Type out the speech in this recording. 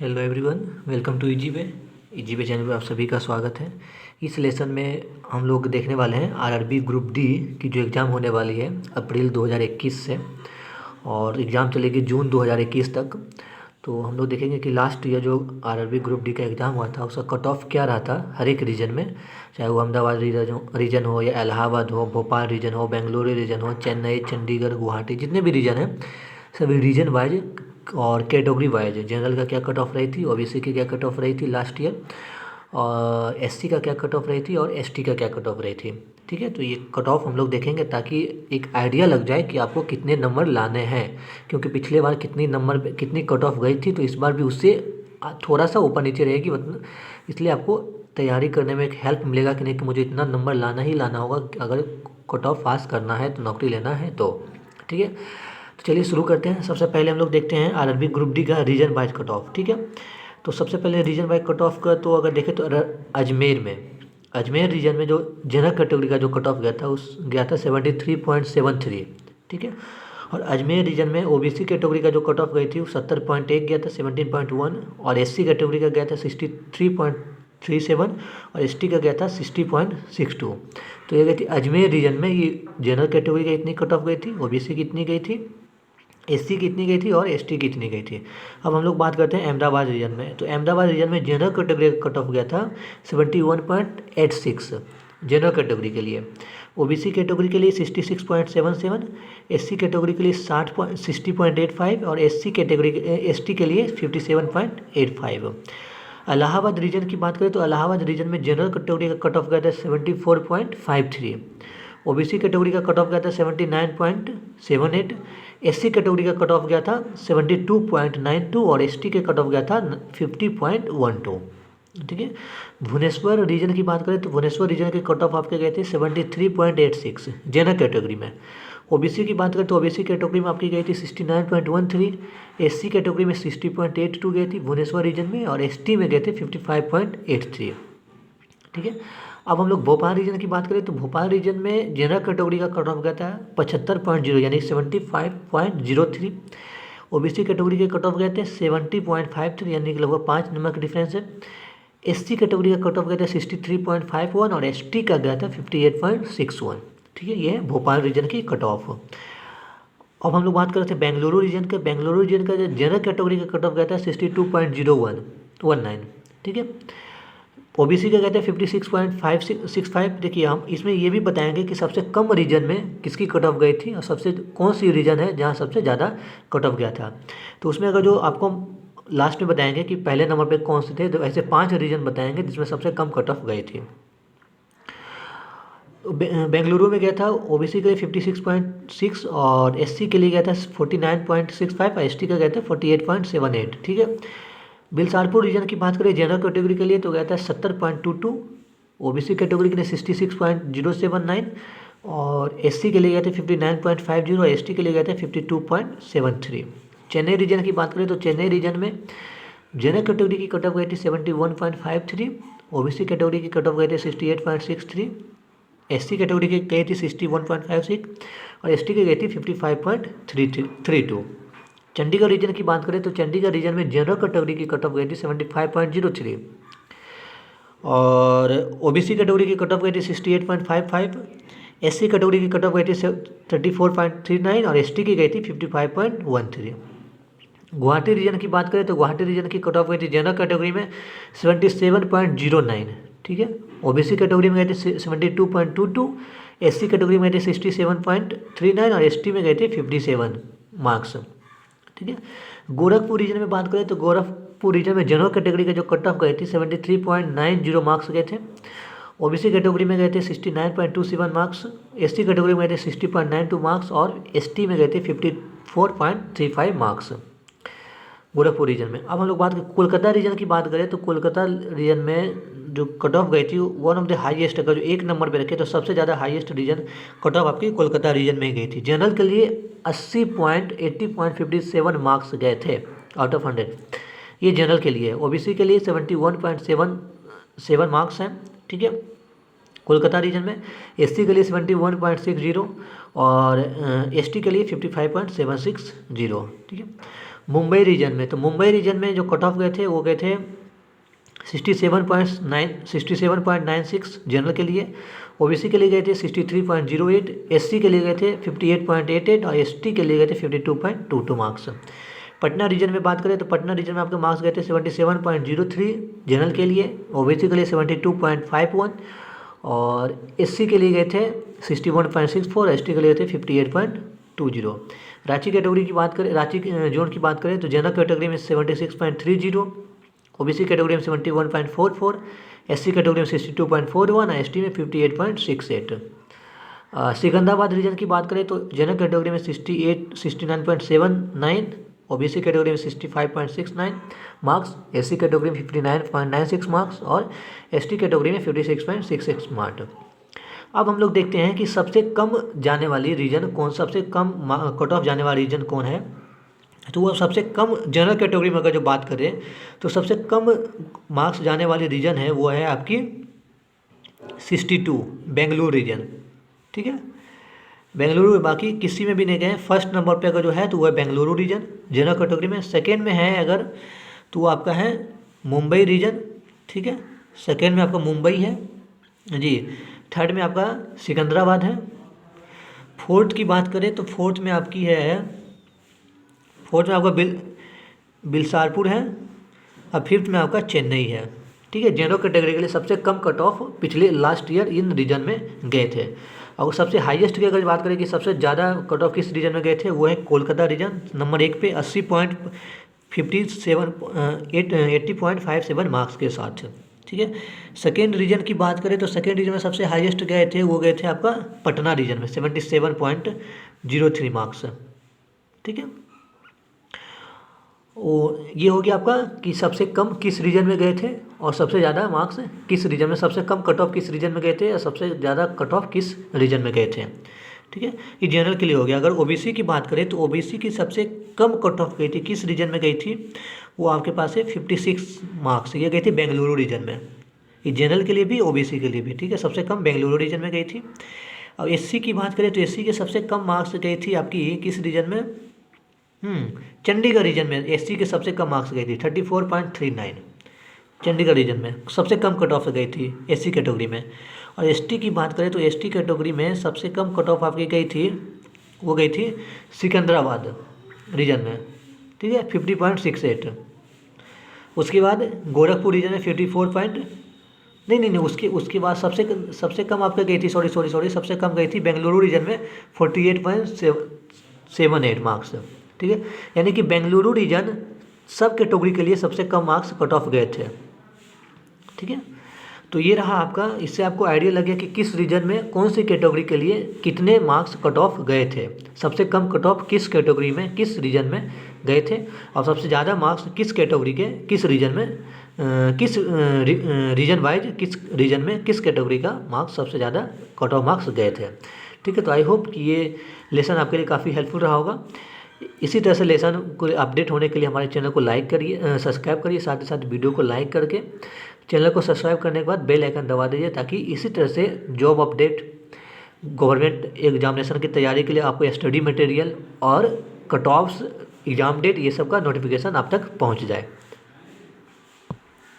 Hello everyone, welcome to easy way channel पर आप सभी का स्वागत है। इस लेसन में हम लोग देखने वाले हैं आरआरबी ग्रुप डी की जो एग्ज़ाम होने वाली है अप्रैल 2021 से, और एग्ज़ाम चलेगी जून 2021 तक। तो हम लोग देखेंगे कि लास्ट ईयर जो आरआरबी ग्रुप डी का एग्ज़ाम हुआ था उसका कट ऑफ क्या रहा था हर एक रीजन में, चाहे वो अहमदाबाद रीजन हो या इलाहाबाद हो, भोपाल रीजन हो, बेंगलुरु रीजन हो, चेन्नई, चंडीगढ़, गुवाहाटी, जितने भी रीजन हैं सभी रीजन वाइज और कैटेगरी वाइज जनरल का क्या कट ऑफ रही थी, ओबीसी की क्या कट ऑफ रही थी लास्ट ईयर, और एससी का क्या कट ऑफ रही थी और एसटी का क्या कट ऑफ रही थी। ठीक है, तो ये कट ऑफ हम लोग देखेंगे ताकि एक आइडिया लग जाए कि आपको कितने नंबर लाने हैं, क्योंकि पिछले बार कितनी कट ऑफ गई थी, तो इस बार भी उससे थोड़ा सा ऊपर नीचे रहेगी, मतलब इसलिए आपको तैयारी करने में एक हेल्प मिलेगा कि नहीं कि मुझे इतना नंबर लाना ही लाना होगा अगर कट ऑफ पास करना है तो नौकरी लेना है तो। ठीक है, तो चलिए शुरू करते हैं। सबसे पहले हम लोग देखते हैं आरआरबी ग्रुप डी का रीजन वाइज कट ऑफ। ठीक है, तो सबसे पहले रीजन वाइज कट ऑफ का तो अगर देखें तो अजमेर रीजन में जो जनरल कैटेगरी का जो कट ऑफ गया था 73.73। ठीक है, और अजमेर रीजन में ओबीसी कैटेगरी का जो कट ऑफ गई थी वो 70.1 गया था 17.1, और एससी कैटेगरी का गया था 63.37, और एसटी का गया था 60.62। तो ये गई थी अजमेर रीजन में, ये जनरल कैटेगरी का इतनी कट ऑफ गई थी, ओबीसी की इतनी गई थी, एससी की इतनी गई थी और एसटी की इतनी गई थी। अब हम लोग बात करते हैं अहमदाबाद रीजन में। तो अहमदाबाद रीजन में जनरल कैटेगरी का कट ऑफ गया था 71.86 जनरल कैटेगरी के लिए, ओबीसी कैटेगरी के लिए 66.77, एससी कैटेगरी के लिए 60.85, और एसटी के लिए 57.85। इलाहाबाद रीजन की बात करें तो इलाहाबाद रीजन में जनरल कैटेगरी का कट ऑफ गया था 74.53, ओबीसी कैटेगरी का कट ऑफ गया था 79.78, एससी कैटेगरी का कट ऑफ गया था 72.92, और एसटी के कट ऑफ गया था 50.12। ठीक है, भुवनेश्वर रीजन की बात करें तो भुवनेश्वर रीजन के कट ऑफ आपके गए थे 73.86 जनरल कैटेगरी में। ओबीसी की बात करें तो ओबीसी कैटेगरी में आपकी गई थी 69.13, एससी कैटेगरी में 60.82 गई थी भुवनेश्वर रीजन में, और एसटी में गए थे 55.83। ठीक है, अब हम लोग भोपाल रीजन की बात करें तो भोपाल रीजन में जनरल कैटेगरी का कट ऑफ गया था 75.0 यानी 75.03, ओबीसी कैटेगरी के कट ऑफ गए थे 70.53 यानी कि लगभग 5 नंबर का डिफरेंस है, एससी कैटेगरी का कट ऑफ गया था 63.51, और एसटी का गया था 58.61। ठीक है, ये है भोपाल रीजन की कट ऑफ। अब हम लोग बात कर रहे थे बेंगलुरु रीजन के। बेंगलुरु रीजन का जो जनरल कैटेगरी का कट ऑफ गया था 62.0119। ठीक है, ओबीसी का कहते हैं 56.565। देखिए, हम इसमें ये भी बताएंगे कि सबसे कम रीजन में किसकी कट ऑफ गई थी और सबसे कौन सी रीजन है जहाँ सबसे ज़्यादा कट ऑफ गया था। तो उसमें अगर जो आपको लास्ट में बताएंगे कि पहले नंबर पे कौन से थे, तो ऐसे 5 रीजन बताएंगे जिसमें सबसे कम कट ऑफ गई थी। बेंगलुरु में गया था ओबीसी के लिए 56.6, और एससी के लिए गया था 49.65, और एसटी का गया था 48.78। ठीक है, बिलसारपुर रीजन की बात करें जनरल कैटेगरी के लिए तो गया था 70.22, ओबीसी कैटेगरी के लिए 66.079, और एससी के लिए गया था 59.50, और एसटी के लिए गया था 52.73। चेन्नई रीजन की बात करें तो चेन्नई रीजन में जनरल कैटेगरी की कट ऑफ गई थी 71.53, ओबीसी कैटेगरी की कट ऑफ गई थी 68.63, एससी कैटेगरी की गई थी 61.56, और एसटी की गई थी 55.32। चंडीगढ़ रीजन की बात करें तो चंडीगढ़ रीजन में जनरल कैटेगरी की कट ऑफ गई थी 75.03, और ओबीसी कैटेगरी की कट ऑफ गई थी 68.55, एससी कैटेगरी की कट ऑफ गई थी 34.39, और एसटी की गई थी 55.13। गुवाहाटी रीजन की बात करें तो गुवाहाटी रीजन की कट ऑफ गई थी जनरल कैटेगरी में 77.09। ठीक है, ओबीसी कैटेगरी में गए थे 72.22, एससी कैटेगरी में गए थे 67.39, और एसटी में गए थे 57 मार्क्स। ठीक है, गोरखपुर रीजन में बात करें तो गोरखपुर रीजन में जनरल कैटेगरी का जो कट ऑफ गए थे 73.90 मार्क्स गए थे, ओबीसी कैटेगरी में गए थे 69.27 मार्क्स, एससी कैटेगरी में गए थे 60.92 मार्क्स, और एसटी में गए थे 54.35 मार्क्स गोरखपुर रीजन में। अब हम लोग बात करें कोलकाता रीजन की बात करें तो कोलकाता रीजन में जो कट ऑफ गई थी वन ऑफ द हाईएस्ट, अगर जो एक नंबर पे रखे तो सबसे ज़्यादा हाईएस्ट रीजन कट ऑफ आपकी कोलकाता रीजन में गई थी। जनरल के लिए 80.57 मार्क्स गए थे आउट ऑफ 100, ये जनरल के लिए। ओबीसी के लिए 71.77 मार्क्स हैं। ठीक है, कोलकाता रीजन में एससी के लिए 71.60, और एसटी के लिए 55.760। ठीक है, मुंबई रीजन में, तो मुंबई रीजन में जो कट ऑफ गए थे वो गए थे 67.96 जनरल के लिए। ओबीसी के लिए गए थे 63.08, एससी के लिए गए थे 58.88 और एसटी के लिए गए थे 52.22 मार्क्स। पटना रीजन में बात करें तो पटना रीजन में आपके मार्क्स गए थे 77.03 जनरल के लिए, ओबीसी के लिए 72.51 और एससी के लिए गए थे 61.64, एसटी के लिए गए थे 58.20। रांची कैटेगरी की बात करें, रांची जोन की बात करें तो जनरल कैटेगरी में 76.30, ओबीसी कैटेगरी में 71.44, एससी कैटेगरी में 62.41 और एसटी में 58.68। सिकंदराबाद रीजन की बात करें तो जनरल कैटेगरी में 69.79, ओबीसी कैटेगरी में 65.69 मार्क्स, एससी कैटेगरी में 59.96 मार्क्स और एसटी कैटेगरी में 56.66 मार्क्स। अब हम लोग देखते हैं कि सबसे कम जाने वाली रीजन कौन, सबसे कम कट ऑफ जाने वाला रीजन कौन है। तो वो सबसे कम जनरल कैटेगरी में अगर जो बात करें तो सबसे कम मार्क्स जाने वाली रीजन है वो है आपकी 62 बेंगलुरु रीजन, ठीक है। बेंगलुरु बाकी किसी में भी नहीं गए। फर्स्ट नंबर पे अगर जो है तो वो है बेंगलुरु रीजन जनरल कैटेगरी में। सेकेंड में है अगर तो वो आपका है मुंबई रीजन, ठीक है, सेकेंड में आपका मुंबई है जी। थर्ड में आपका सिकंदराबाद है। फोर्थ की बात करें तो फोर्थ में आपकी है, फोर्थ में आपका बिलसारपुर है और फिफ्थ में आपका चेन्नई है, ठीक है। जनरल कैटेगरी के लिए सबसे कम कट ऑफ पिछले लास्ट ईयर इन रीजन में गए थे। और सबसे हाईएस्ट की अगर बात करें कि सबसे ज़्यादा कट ऑफ किस रीजन में गए थे वो है कोलकाता रीजन नंबर 1 पे 80.57 मार्क्स के साथ, ठीक है। सेकेंड रीजन की बात करें तो सेकेंड रीजन में सबसे हाईएस्ट गए थे वो गए थे आपका पटना रीजन में 77.03 मार्क्स, ठीक है। ये हो गया आपका कि सबसे कम किस रीजन में गए थे और सबसे ज़्यादा मार्क्स किस रीजन में, सबसे कम कट ऑफ किस रीजन में गए थे और सबसे ज़्यादा कट ऑफ किस रीजन में गए थे, ठीक है। ये जनरल के लिए हो गया। अगर ओबीसी की बात करें तो ओबीसी की सबसे कम कट ऑफ गई थी किस रीजन में गई थी, वो आपके पास है 56 मार्क्स, ये गई थी बेंगलुरु रीजन में। ये जनरल के लिए भी ओबीसी के लिए भी, ठीक है, सबसे कम बेंगलुरु रीजन में गई थी। और एससी की बात करें तो एससी के सबसे कम मार्क्स गई थी आपकी किस रीजन में, चंडीगढ़ रीजन में एससी के सबसे कम मार्क्स गई थी 34.39, चंडीगढ़ रीजन में सबसे कम कट ऑफ गई थी एससी कैटेगरी में। और एसटी की बात करें तो एसटी कैटेगरी में सबसे कम कट ऑफ आपकी गई थी वो गई थी सिकंदराबाद रीजन में, ठीक है, 50.68। उसके बाद गोरखपुर रीजन में 54 नहीं उसके बाद सबसे कम आपका गई थी सॉरी सबसे कम गई थी बेंगलुरु रीजन में 48.78 मार्क्स, ठीक है। यानी कि बेंगलुरु रीजन सब कैटेगरी के लिए सबसे कम मार्क्स कट ऑफ गए थे, ठीक है। तो ये रहा आपका, इससे आपको आइडिया लग गया कि किस रीजन में कौन सी कैटेगरी के लिए कितने मार्क्स कट ऑफ गए थे, सबसे कम कट ऑफ किस कैटेगरी में किस रीजन में गए थे और सबसे ज़्यादा मार्क्स किस कैटेगरी के किस रीजन में किस रीजन वाइज किस रीजन में किस कैटेगरी का मार्क्स सबसे ज़्यादा कट ऑफ मार्क्स गए थे, ठीक है। तो आई होप कि ये लेसन आपके लिए काफ़ी हेल्पफुल रहा होगा। इसी तरह से लेसन को अपडेट होने के लिए हमारे चैनल को लाइक करिए, सब्सक्राइब करिए, साथ ही साथ वीडियो को लाइक करके चैनल को सब्सक्राइब करने के बाद बेल आइकन दबा दीजिए ताकि इसी तरह से जॉब अपडेट, गवर्नमेंट एग्जामिनेशन की तैयारी के लिए आपको स्टडी मटेरियल और कट ऑफ्स, एग्जाम डेट, ये सब का नोटिफिकेशन आप तक पहुंच जाए।